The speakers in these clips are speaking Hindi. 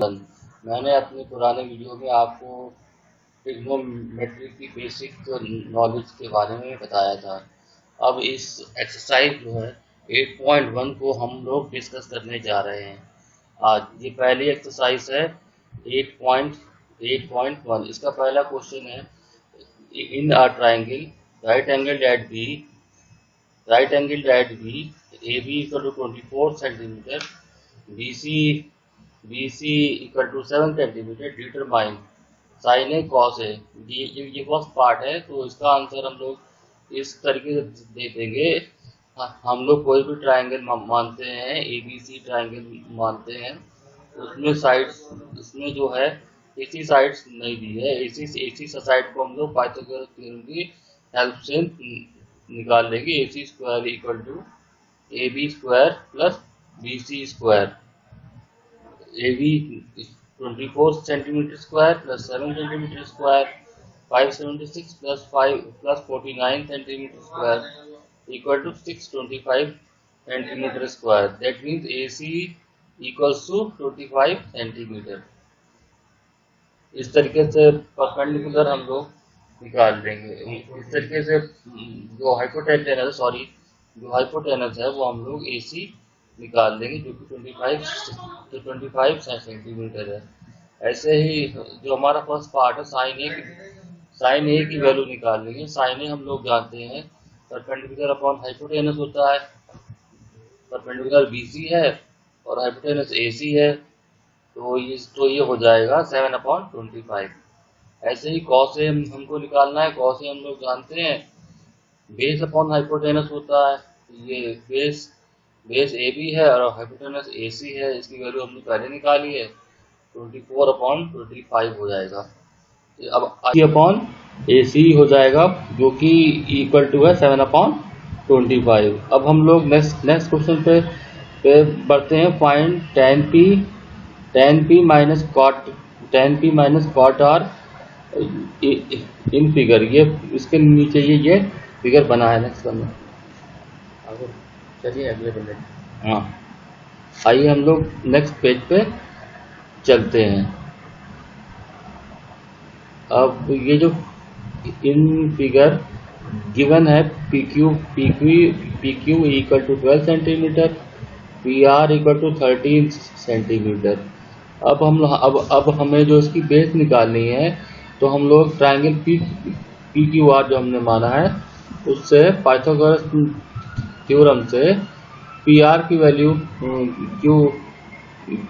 मैंने अपने पुराने वीडियो में आपको ट्रिग्नोमेट्री की बेसिक नॉलेज के बारे में बताया था। अब इस एक्सरसाइज जो है 8.1 को हम लोग डिस्कस करने जा रहे हैं। आज ये पहली एक्सरसाइज है 8.1। इसका पहला क्वेश्चन है, in a triangle right angle at B AB equal to 24 centimeter, BC equal to 7 centimeter, determine sin A cos A। ये फर्स्ट पार्ट है, तो इसका आंसर हम लोग इस तरीके से दे देंगे। हम लोग कोई भी ट्राइंगल मानते हैं, ABC ट्राइंगल मानते हैं, उसमें साइड्स इसमें जो है AC साइड्स नहीं दी है। AC साइड को हम लोग पाइथागोरस थ्योरम की हेल्प से निकाल लेंगे। AC square equal to AB square plus BC square. AB 24 centimetre square plus 7 centimetre square, 576 plus 49 centimetre square equal to 625 centimetre square. That means AC equals to 25 centimetre. इस तरीके से परपेंडिकुलर हम लोग निकाल देंगे। इस तरीके से जो हाइपोटेनस है वो हम लोग AC निकाल देंगे, जो कि 25 सेंटीमीटर है। ऐसे ही जो हमारा फर्स्ट पार्ट है साइन ए की वैल्यू निकाल लेंगे। साइन ए हम लोग जानते हैं परपेंडिकुलर अपॉन हाइपोटेनस होता है। परपेंडिकुलर BC है और हाइपोटेनस AC है, तो ये हो जाएगा 7/25। ऐसे ही कॉस ए हमको निकालना है। कॉस ए हम लोग जानते हैं बेस अपॉन हाइपोटेनस होता है। ये बेस AB है और हाइपोटेनस AC है। इसकी वैल्यू हमने पहले निकाली है, 24/25 हो जाएगा। अब अपॉन AC हो जाएगा, जो कि इक्वल टू है 7/25। अब हम लोग नेक्स्ट क्वेश्चन पे बढ़ते हैं। Find tan P minus cot R in figure. ये इसके नीचे ये फिगर बना है। नेक्स्ट करना, चलिए अगले बंदे। हाँ, आइए हम लोग नेक्स्ट पेज पे चलते हैं। अब ये जो इन फिगर गिवन है, PQ equal to 12 centimetre, PR equal to 13 centimetre. अब हमें जो इसकी बेस निकालनी है, तो हम लोग ट्राइंगल PQR जो हमने माना है, उससे पाइथागोरस थ्योरम से PR की वैल्यू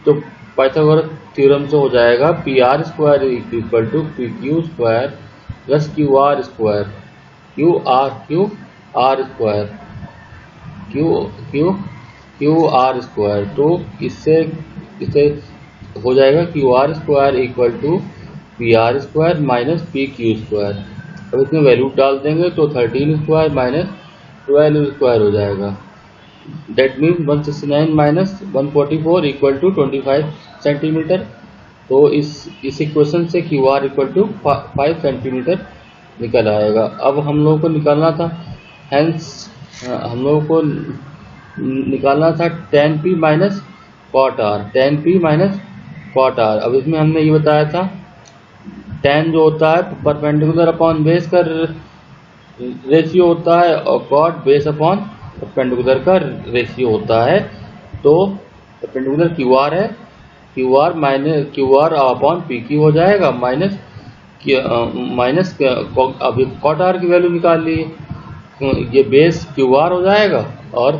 तो पाइथागोरस थ्योरम से हो जाएगा PR square equal to PQ square plus QR square, QR square. तो इससे हो जाएगा QR square equal to PR square minus PQ square. अब इसमें वैल्यू डाल देंगे तो 13 स्क्वायर माइनस 12 स्क्वायर हो जाएगा। That means 169 minus 144 equal to 25 centimetre. तो इस इक्वेशन से QR इक्वल टू 5 सेंटीमीटर निकल आएगा। अब हम लोगों को निकालना था, हम लोगों को निकालना था tan P minus cot R। अब इसमें हमने ये बताया था tan जो होता है परपेंडिकुलर अपॉन बेस का रेशियो होता है, और कॉट बेस अपॉन परपेंडिकुलर का रेशियो होता है। तो परपेंडिकुलर QR है, QR अपॉन PQ हो जाएगा, माइनस अभी कॉट R की वैल्यू निकाल ली, ये बेस QR हो जाएगा और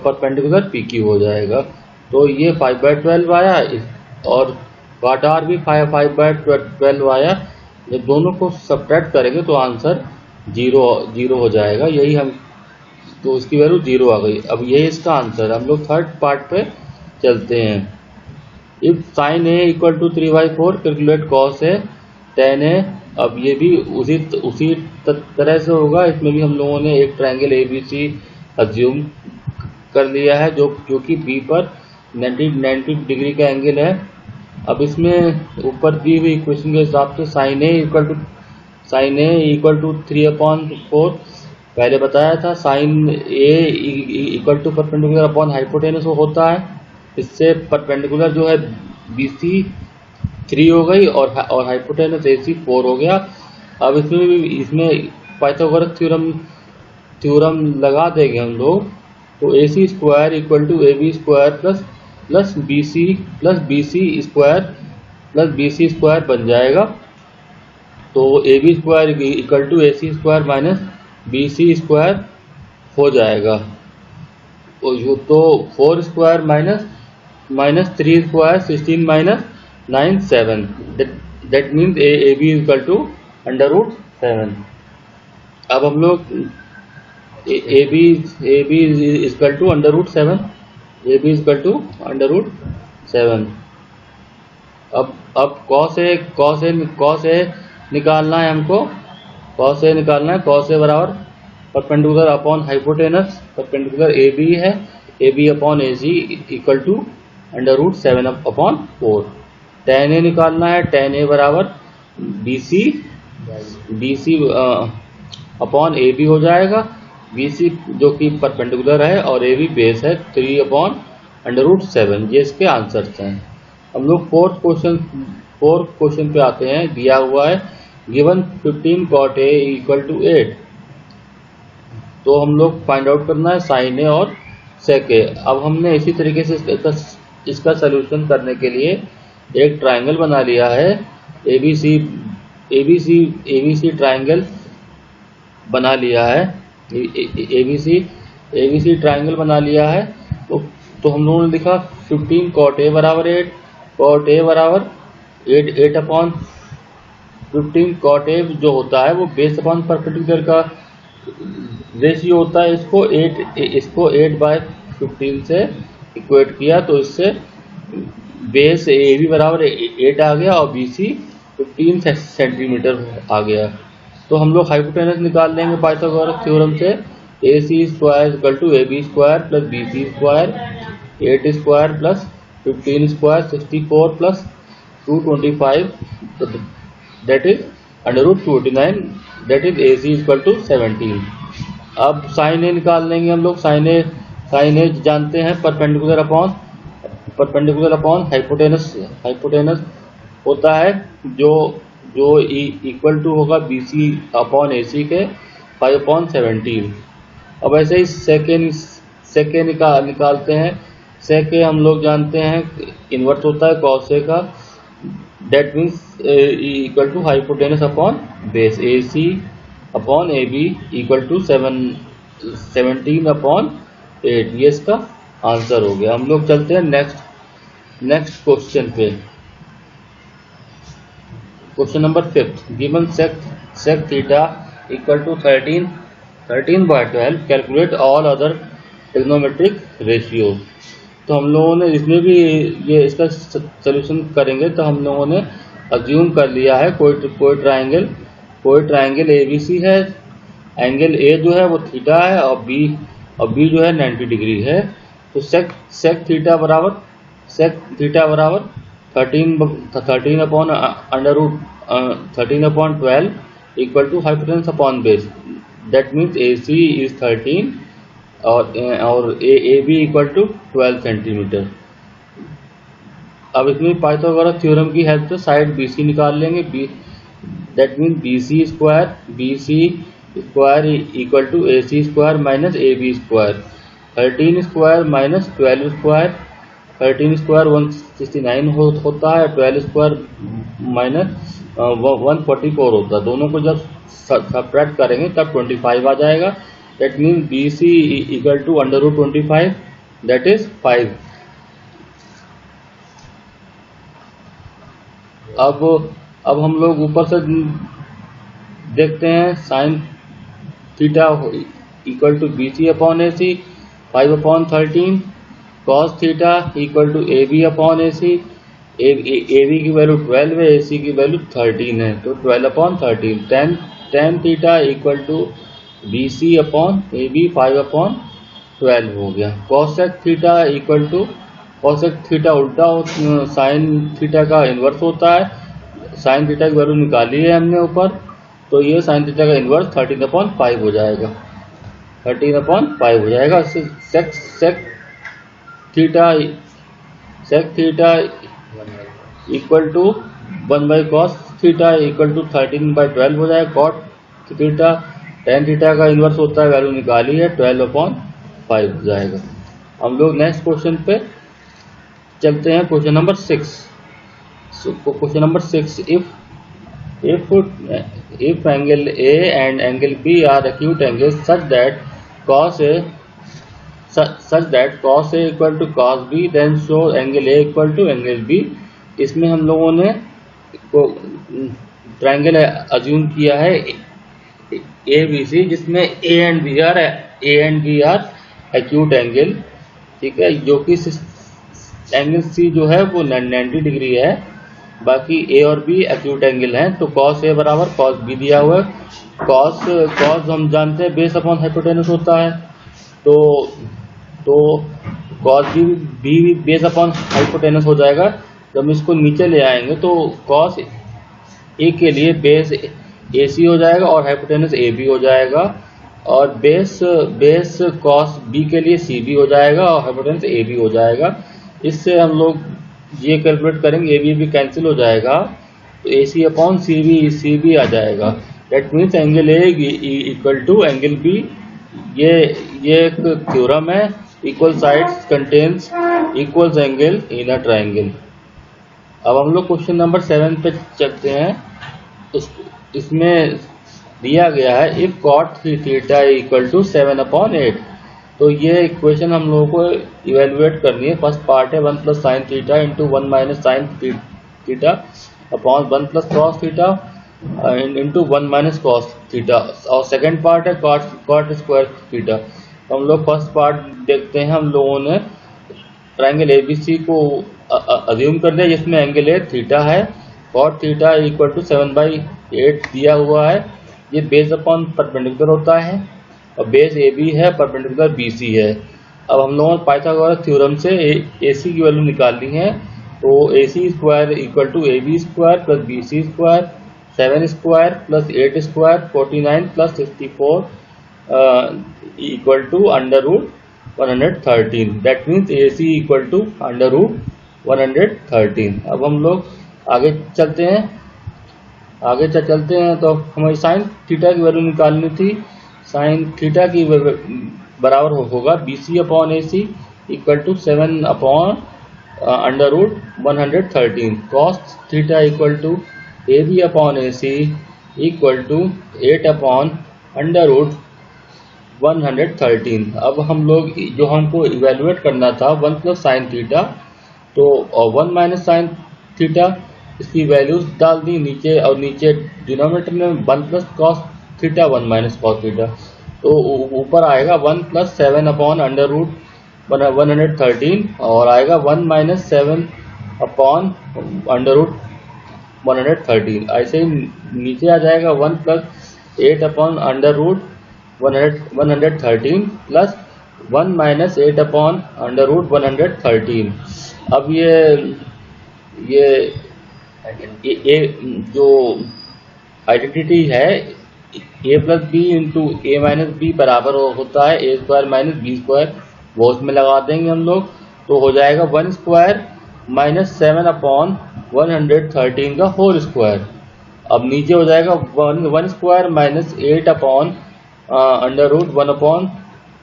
परपेंडिकुलर PQ हो जाएगा। तो ये 5/12 आया और कॉट R भी 5/12 आया। जब दोनों को सब्ट्रैक्ट करेंगे तो आंसर 0 हो जाएगा। यही हम, तो इसकी वैल्यू 0 आ गई। अब ये इसका आंसर। हम लोग थर्ड पार्ट पे चलते हैं। If sine A equal to 3/4 calculate cos A tan A। अब ये भी उसी तरह से होगा। इसमें भी हम लोगों ने एक ट्रायंगल ABC अज्यूम कर लिया है, जो कि B पर 90 डिग्री का एंगल है। अब इसमें ऊपर दी हुई इक्वेशन के हिसाब से साइन A इक्वल टू 3/4 पहले बताया था। Sine A equal to perpendicular upon hypotenuse होता है। इससे परपेंडिकुलर जो है BC 3 हो गई और हाइपोटेनस AC 4 हो गया। अब इसमें पाइथागोरस थ्योरम लगा देंगे हम लोग, तो AC square equal to AB square plus BC square बन जाएगा। तो AB square equal to AC square minus BC square हो जाएगा। तो 4 स्क्वायर माइनस 3 स्क्वायर 16 माइनस 9 7, that means AB equal to √7। अब हम लोग AB equal to √7, AB equal to √7। अब cos A निकालना है हमको, cos A निकालना है। cos A बराबर perpendicular upon hypotenuse, perpendicular AB है, AB upon AC equal to √7 upon 4। tan A निकालना है, tan A बराबर BC अपॉन AB हो जाएगा। BC जो कि परपेंडिकुलर है और AB बेस है, 3 अपॉन √7। ये इसके आंसर्स हैं। हम लोग फोर्थ क्वेश्चन पे आते हैं। दिया हुआ है given 15 cot A equal to 8, तो हम लोग फाइंड आउट करना है sin A और sec A। अब हमने इसी तरीके से इसका सलूशन करने के लिए एक ट्राइंगल बना लिया है, ABC ट्राइंगल बना लिया है, ABC ट्राइंगल बना लिया है। तो हम लोगों ने लिखा 15 cot A बराबर 8, cot A बराबर 8 अपॉन 15। cot A जो होता है वो बेस अपॉन परपेंडिकुलर का रेशियो होता है। इसको 8/15 से इक्वेट किया, तो इससे बेस AB बराबर 8 आ गया और BC 15 सेंटीमीटर आ गया। तो हम लोग हाइपोटेनस निकाल लेंगे पाइथागोरस थ्योरम से। AC square equal to AB square plus BC square, 8 square plus 15 square 64 plus 225, that is √29, that is AC equal to 17। अब sin A निकाल लेंगे हम लोग। sin A जानते हैं परपेंडिकुलर अपॉन हाइपोटेनस होता है, जो इक्वल टू होगा BC अपॉन AC के 5/17। अब ऐसे ही sec A निकालते हैं। sec A हम लोग जानते हैं इन्वर्स होता है cos A का, that means equal to hypotenuse upon base AC upon AB equal to 17 upon 8। ये इसका आंसर हो गया। हम लोग चलते हैं नेक्स्ट क्वेश्चन पे। Question number 5, given sec theta equal to 13/12, calculate all other trigonometric ratio. तो हम लोगों ने इसमें भी ये इसका सलूशन करेंगे, तो हम लोगों ने अज्यूम कर लिया है कोई ट्राइंगल ABC है, एंगल A जो है वो थीटा है और B जो है 90 डिग्री है। तो sec थीटा बराबर 13/12 equal to hypotenuse upon base, that means AC is 13 और AB इक्वल टू 12 सेंटीमीटर। अब इसमें पाइथागोरस थ्योरम की हेल्प से साइड BC निकाल लेंगे, that means BC square equal to AC square minus AB square. 13 square minus 12 square, 13 square 169 होता है, 12 स्क्वायर माइनस 144 होता है। दोनों को जब सब्ट्रैक्ट करेंगे तब 25 आ जाएगा, that means BC equal to √25, that is 5। अब हम लोग ऊपर से देखते हैं sin theta equal to BC upon AC 5/13, cos theta equal to AB upon AC, AB की वैल्यू 12 है, AC की वैल्यू 13 है, तो 12/13। tan theta equal to BC upon AB 5/12 हो गया। cosec theta equal to, cosec theta उल्टा sin थीटा का इन्वर्स होता है। sin थीटा की वैल्यू निकाली है हमने ऊपर, तो ये sin थीटा का इन्वर्स 13/5 हो जाएगा, 13/5 हो जाएगा। sec theta sec theta equal to 1/cos theta equal to 13/12 हो जाएगा। कॉट थीटा tan थीटा का इन्वर्स होता है, वैल्यू निकाली है, 12/5 हो जाएगा। हम लोग नेक्स्ट क्वेश्चन पे चलते हैं, question number 6। Question number 6, if angle A and angle B are acute angles such that cos A equal to cos B, then show angle A equal to angle B। इसमें हम लोगों ने ट्रायंगल अज्यूम किया है ABC, जिसमें A and B are acute angle, ठीक है, जो कि एंगल C जो है वो 90 डिग्री है, बाकी A और B एक्यूट एंगल हैं। तो cos A बराबर cos B दिया हुआ है। cos हम जानते हैं बेस अपॉन हाइपोटेनस होता है, तो cos B base upon hypotenuse हो जाएगा। जब हम इसको नीचे ले आएंगे तो cos A के लिए बेस AC हो जाएगा और हाइपोटेनस AB हो जाएगा, और बेस cos B के लिए CB हो जाएगा और हाइपोटेनस AB हो जाएगा। इससे हम लोग ये कैलकुलेट करेंगे, AB भी कैंसिल हो जाएगा, तो AC अपॉन CB आ जाएगा। That means angle A equal to angle B। ये एक थ्योरम है, equal sides contains equal angle in a triangle. अब हम लोग क्वेश्चन नंबर 7 पे चलते हैं। इसमें दिया गया है if cot theta equal to 7/8। तो ये इक्वेशन हम लोगों को इवेलुएट करनी है। फर्स्ट पार्ट है 1 + sin theta into 1 - sin theta upon 1 + cos theta into 1 - cos theta, और सेकेंड पार्ट है cot स्क्वायर थीटा। तो हम लोग फर्स्ट पार्ट देखते हैं। हम लोगों ने ट्रायंगल ABC को अज्यूम कर लिया, जिसमें एंगल A थीटा है, cot थीटा इक्वल टू 7/8 दिया हुआ है। ये बेस अपॉन परपेंडिकुलर होता है और बेस AB है, परपेंडिकुलर BC है। अब हम लोगों ने पाइथागोरस थ्योरम से AC की वैल्यू निकालनी है, तो AC square equal to AB square plus BC square 7 square plus 8 square 49 plus 64 equal to √113। That means AC equal to √113। अब हम लोग आगे चलते हैं। तो हमें साइन थीटा की वैल्यू निकालनी थी। साइन थीटा की बराबर होगा BC upon AC equal to 7/√113। Cos theta equal to AB upon AC equal to 8/√113। अब हम लोग जो हमको इवेलुएट करना था 1 + sin थीटा, तो 1 - sin थीटा, इसकी वैल्यूज डाल दी नीचे, और नीचे डिनोमिनेटर में 1 + cos थीटा 1 - cos थीटा, तो ऊपर आएगा 1 + 7/√113 और आएगा 1 - 7/√113। ऐसे ही नीचे आ जाएगा 1 + 8/√113 प्लस 1 - 8/√113। अब ये जो आइडेंटिटी है A + B into A - B बराबर होता है A² - B², वो उसमें लगा देंगे हम लोग, तो हो जाएगा 1² - 7/113 का होल स्क्वायर। अब नीचे हो जाएगा 1² -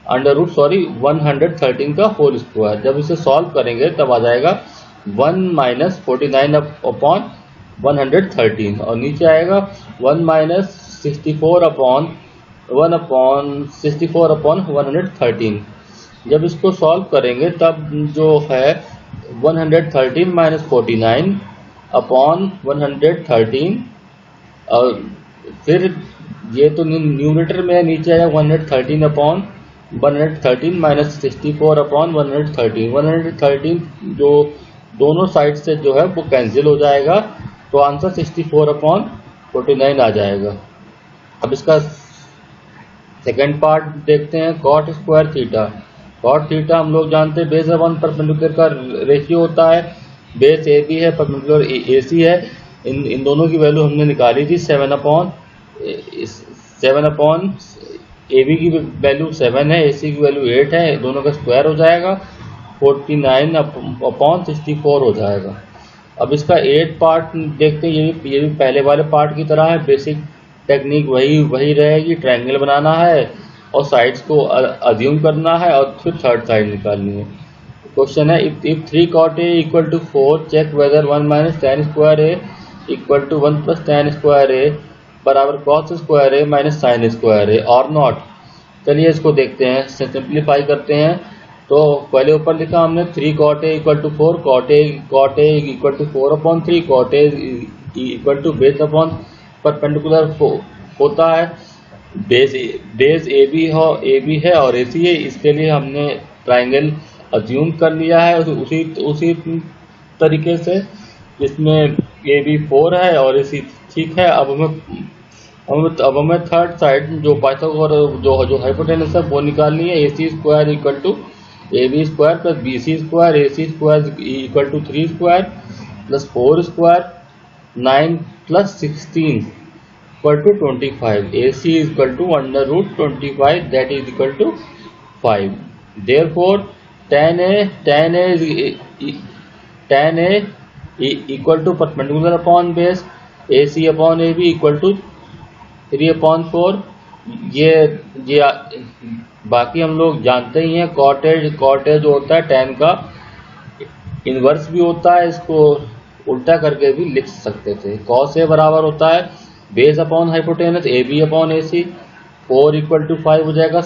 8/113 का होल स्क्वायर। जब इसे सॉल्व करेंगे तब आ जाएगा 1 - 49/113, और नीचे आएगा 1 - 64/113। जब इसको सॉल्व करेंगे तब जो है 113 - 49/113, और फिर ये तो न्यूमरेटर में नीचे आएगा 113/113 - 64/113। 113 जो दोनों साइड से जो है वो कैंसिल हो जाएगा, तो आंसर 64/49 आ जाएगा। अब इसका सेकेंड पार्ट देखते हैं, cot square theta. cot theta हम लोग जानते हैं बेस अपॉन परपेंडिकुलर का रेशियो होता है। बेस AB है, परपेंडिकुलर AC है। इन दोनों की वैल्यू हमने निकाली थी 7/AB की वैल्यू 7 है, AC की वैल्यू 8 है, दोनों का स्क्वायर हो जाएगा। 49/64 हो जाएगा। अब इसका 8 पार्ट देखते हैं। ये भी पहले वाले पार्ट की तरह है। बेसिक टेक्निक वही रहेगी। ट्रायंगल बनाना है और साइड्स को अज्यूम करना है और फिर थर्ड साइड निकालनी है। क्वेश्चन है, if 3 cot a equal to 4 check whether 1 minus tan square a equal to 1 plus tan square a बराबर cos स्क्वायर a माइनस sin स्क्वायर a और नॉट। चलिए इसको देखते हैं, सिंप्लीफाई करते हैं। तो पहले ऊपर लिखा हमने 3 cot a equal to 4, cot a equal to 4/3, cot a equal to base upon perpendicular होता है। बेस ए बी है और ए सी है। इसके लिए हमने ट्राइंगल अज्यूम कर लिया है उसी तरीके से, जिसमें ए बी 4 है और ए सी ठीक है। अब हमें थर्ड साइड जो पाइथागोरस जो हाइपोटेनस है वो निकालनी है। A C square equal to A B square plus B C square, A C square equal to 3 square plus 4 square 9 plus 16 equal to 25। A C is equal to √25 that is equal to 5। Therefore tan a equal to perpendicular upon base A C upon A B equal to 3/4। ये बाकी हम लोग जानते ही हैं। कॉटेज होता है tan का इनवर्स भी होता है, इसको उल्टा करके भी लिख सकते थे। cos a बराबर होता है base upon hypotenuse A B upon A C, 4 equal to 5 हो जाएगा।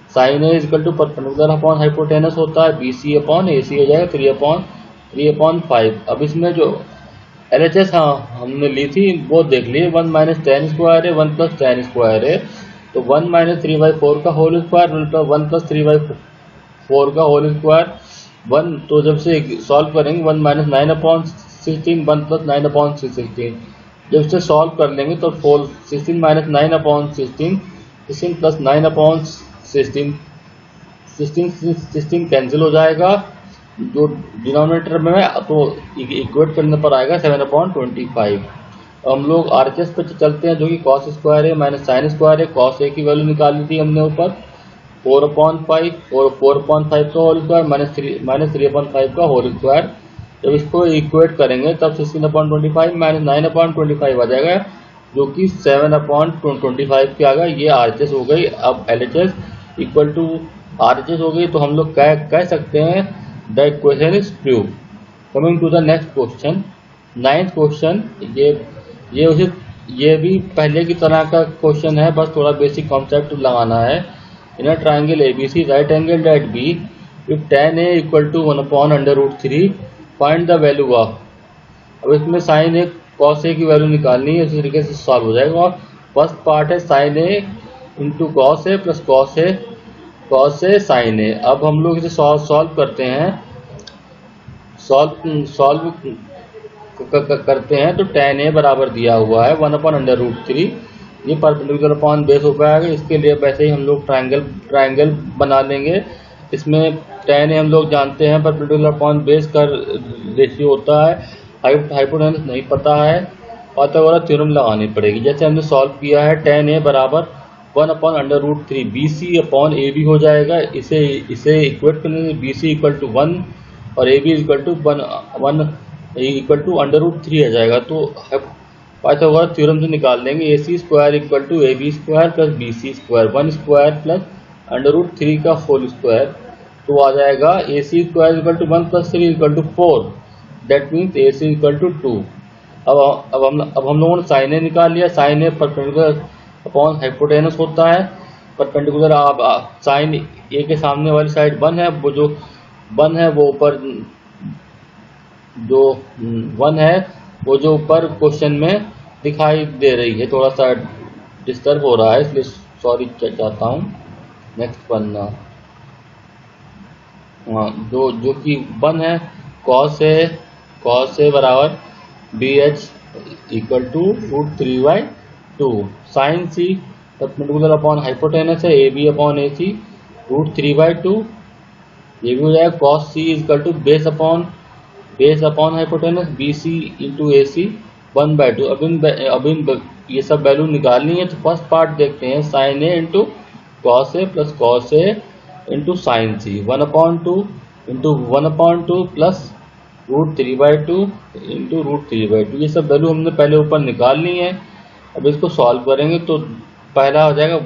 Sine A equal to perpendicular upon hypotenuse होता है बी सी अपॉन ए सी हो जाएगा 3/5। अब इसमें जो LHS हमने ली थी वो देख लिए। 1 माइनस tan स्क्वायर है 1 प्लस tan स्क्वायर है, तो 1 माइनस 3/4 का होल स्क्वायर 1 प्लस 3/4 का होल स्क्वायर 1। तो जब से सॉल्व करेंगे 1 माइनस 9/16 1 प्लस 9/16। जब इसे सॉल्व कर लेंगे तो 16 माइनस 9/16 16 प्लस 9/16 कैंसिल हो जाएगा जो डिनोमिनेटर में है, तो इक्वेट करने पर आएगा 7/25। हम लोग RHS पे चलते हैं जो कि cos स्क्वायर है माइनस साइन स्क्वायर है। cos a की वैल्यू निकाली थी हमने ऊपर 4/5 और 4/5 का होल स्क्वायर माइनस 3/5 का होल स्क्वायर। जब इसको इक्वेट करेंगे तब 16/25 माइनस 9/25 आ जाएगा जो कि 7/25 के आ गया। ये RHS हो गई। अब LHS इक्वल टू RHS हो गई, तो हम लोग कह सकते हैं the equation is prove. Coming to the next question, 9th question. ये भी पहले की तरह का क्वेश्चन है, बस थोड़ा बेसिक कॉन्सेप्ट लगाना है। In a triangle ABC right angle at B if tan a equal to 1/√3 find the value of. अब इसमें साइन ए cos a की वैल्यू निकालनी है, इसी तरीके से सॉल्व हो जाएगा। और फर्स्ट पार्ट है sine A into cos a plus cos a sine A. अब हम लोग इसे सॉल्व करते हैं। सॉल्व करते हैं तो tan a बराबर दिया हुआ है 1/√3। ये परपेंडिकुलर अपॉन बेस हो पाएगा। इसके लिए वैसे ही हम लोग ट्रायंगल बना लेंगे। इसमें tan a हम लोग जानते हैं परपेंडिकुलर अपॉन बेस का रेशियो होता है। हाइपोटेनस नहीं पता है, पाइथागोरस थ्योरम लगानी पड़ेगी। जैसे हमने सॉल्व किया है tan a बराबर 1/√3 BC अपॉन AB हो जाएगा। इसे इक्वेट करने BC इक्वल टू 1 और AB equal to 1 equal to √3 आ जाएगा। तो पाइथागोरस थ्योरम से निकाल लेंगे AC square equal to AB square plus BC square 1 square plus √3 का होल स्क्वायर, तो आ जाएगा AC square equal to 1 plus 3 equal to 4। That means AC equal to 2। अब हम लोगों ने साइन ए निकाल लिया। Sine A perpendicular upon hypotenuse होता है। परपेंडिकुलर आप साइन ए के सामने वाली साइड 1 है, वो जो 1 है वो ऊपर जो 1 है वो जो ऊपर क्वेश्चन में दिखाई दे रही है। थोड़ा सा डिस्टर्ब हो रहा है इसलिए सॉरी चाहता हूँ। नेक्स्ट पन्ना, जो कि 1 है cos a बराबर BH equal to √3/2। Sine C perpendicular upon hypotenuse है AB अपॉन AC √3/2। ये भी हो जाएगा cos C equal to base upon hypotenuse BC into AC 1/2। अब इन ये सब वैल्यू निकालनी है। तो फर्स्ट पार्ट देखते हैं, sine A into cos A plus cos A into sine C 1/2 into 1/2 plus √3/2 into √3/2। ये सब वैल्यू हमने पहले ऊपर निकाल ली है। अब इसको सॉल्व करेंगे तो पहला हो जाएगा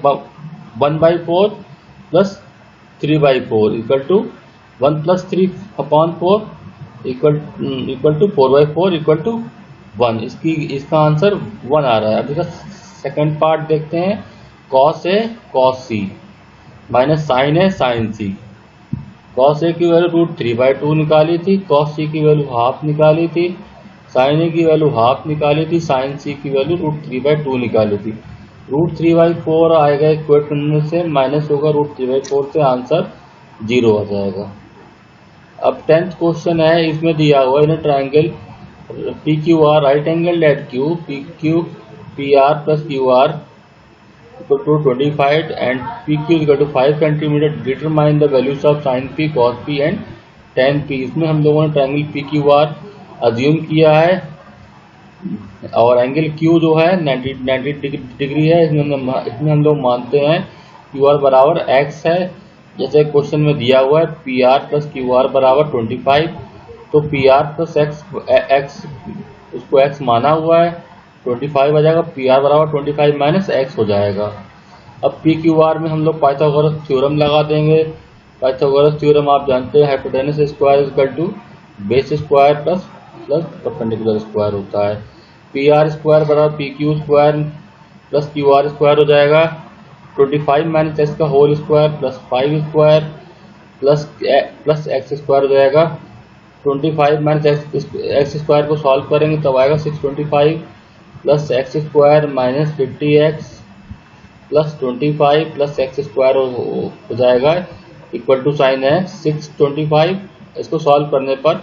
1/4 plus 3/4 equal to 1 plus 3/4 equal to 4/4 equal to 1। इसका आंसर 1 आ रहा है। अब इसका सेकंड पार्ट देखते हैं। Cos A cos C minus sign A sign C. Cos A की वैल्यू √3/2 निकाली थी, कॉस सी की वैल्यू हाफ निकाली थी, साइन ए की वैल्यू हाफ निकाली थी, साइन सी की वैल्यू √3/2 निकाली थी। √3/4 आएगा इक्वेशन से, माइनस होगा √3/4 से, आंसर 0 आ जाएगा। अब 10th क्वेश्चन है, इसमें दिया हुआ in triangle PQR right angle at Q PR plus QR equal to 25 and PQ is equal to 5 centimeter. Determine the values of sin P, cos P and tan P। इसमें हम लोगों ने ट्राइंगल PQR अज्यूम किया है और एंगल Q जो है 90 डिग्री है। इसमें हम लोग मानते हैं QR बराबर X है, जैसे क्वेश्चन में दिया हुआ है PR प्लस QR बराबर 25, तो PR प्लस X उसको X माना हुआ है, 25 आ जाएगा, PR बराबर 25 माइनस X हो जाएगा। अब PQR में हम लोग पाइथागोरस थ्योरम लगा देंगे। पाइथागोरस थ्योरम आप जानते हैं, hypotenuse square equal to base square plus perpendicular square होता है। PR स्क्वायर बराबर PQ square plus QR square हो जाएगा, 25 माइनस एक्स का whole square plus 5 square plus x square हो जाएगा। 25 माइनस एक्स स्क्वायर को सॉल्व करेंगे तब आएगा 625 plus x square minus 50x plus 25 plus x square हो जाएगा इक्वल टू साइन है 625। इसको सॉल्व करने पर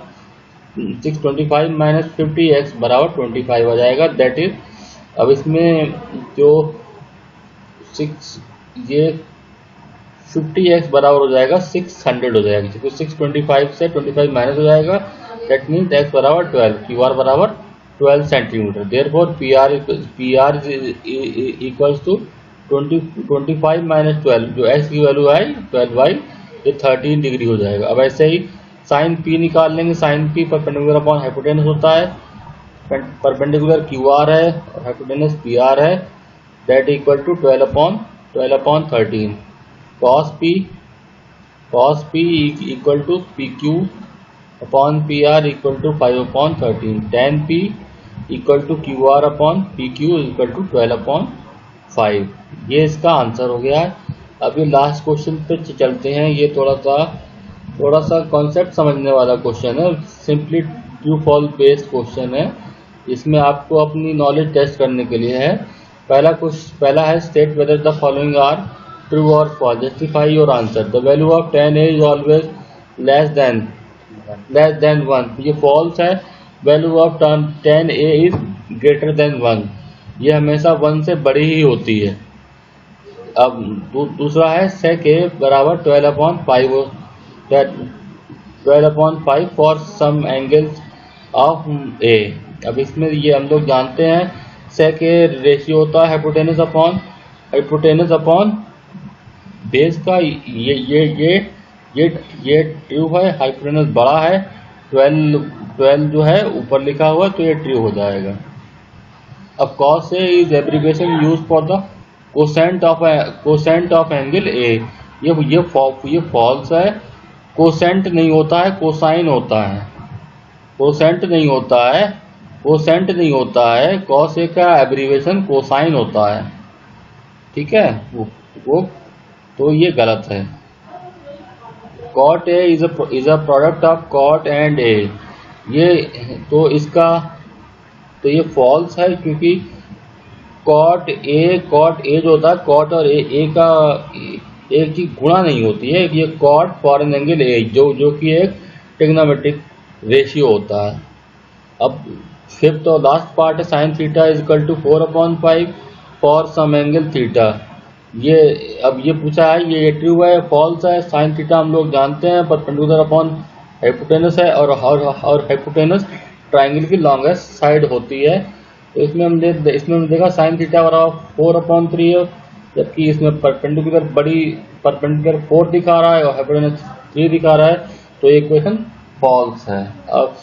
625 माइनस 50x बराबर 25 आ जाएगा। दैट इज, अब इसमें जो 6 ये 50x बराबर हो जाएगा 600 हो जाएगा, क्योंकि 625 से 25 माइनस हो जाएगा। दैट मीन्स x बराबर 12, QR बराबर 12 centimetre. Therefore PR equals to 25 minus 12, जो x की वैल्यू है 12 ये 13 डिग्री हो जाएगा। अब ऐसे ही साइन P निकाल लेंगे। Sine P perpendicular upon hypotenuse होता है, परपेंडिकुलर QR है और हाइपोटेनस PR है। That equal to 12/13। cos P equal to PQ upon PR equal to 5/13। tan P equal to QR upon PQ equal to 12/5। ये इसका आंसर हो गया है। अभी लास्ट क्वेश्चन पे चलते हैं। ये थोड़ा सा कॉन्सेप्ट समझने वाला क्वेश्चन है, simply true false based question है। इसमें आपको अपनी नॉलेज टेस्ट करने के लिए है। पहला है state whether the following are true or false, justify your answer. The value of tan A is always less than 1, ये फॉल्स है। Value of tan A is greater than 1, ये हमेशा 1 से बड़ी ही होती है। अब दूसरा है sec A बराबर 12/5 for some angles of A। अब इसमें ये हम लोग जानते हैं sec A रेशियो होता है हाइपोटेनस अपॉन बेस का। ये ट्रू है, हाइपोटेनस बड़ा है, 12 जो है ऊपर लिखा हुआ, तो ये ट्रू हो जाएगा। अब cos A is abbreviation use for the quotient of angle A। ये फॉल्स है। कोसेंट नहीं होता है, कोसाइन होता है। कोसेंट नहीं होता है। cos A का एब्रिविएशन कोसाइन होता है, ठीक है वो तो ये गलत है। cot A is a product of cot and A, ये फॉल्स है, क्योंकि cot A जो होता है, cot और A का एक की गुणा नहीं होती है। ये cot for an angle A जो कि एक ट्रिग्नोमेट्रिक रेशियो होता है। अब फिफ्थ और लास्ट पार्ट है sine theta is equal to 4/5 for some angle theta. अब ये पूछा है, ये ट्रू है फॉल्स है। साइन थीटा हम लोग जानते हैं परपेंडिकुलर अपॉन हाइपोटेनस है और हाइपोटेनस ट्राइंगल की लॉन्गेस्ट साइड होती है। तो इसमें हमने देखा साइन थीटा बराबर 4/3 है, जबकि इसमें परपेंडिकुलर 4 दिखा रहा है और हाइपोटेनस 3 दिखा रहा है। तो ये क्वेश्चन फॉल्स है। अब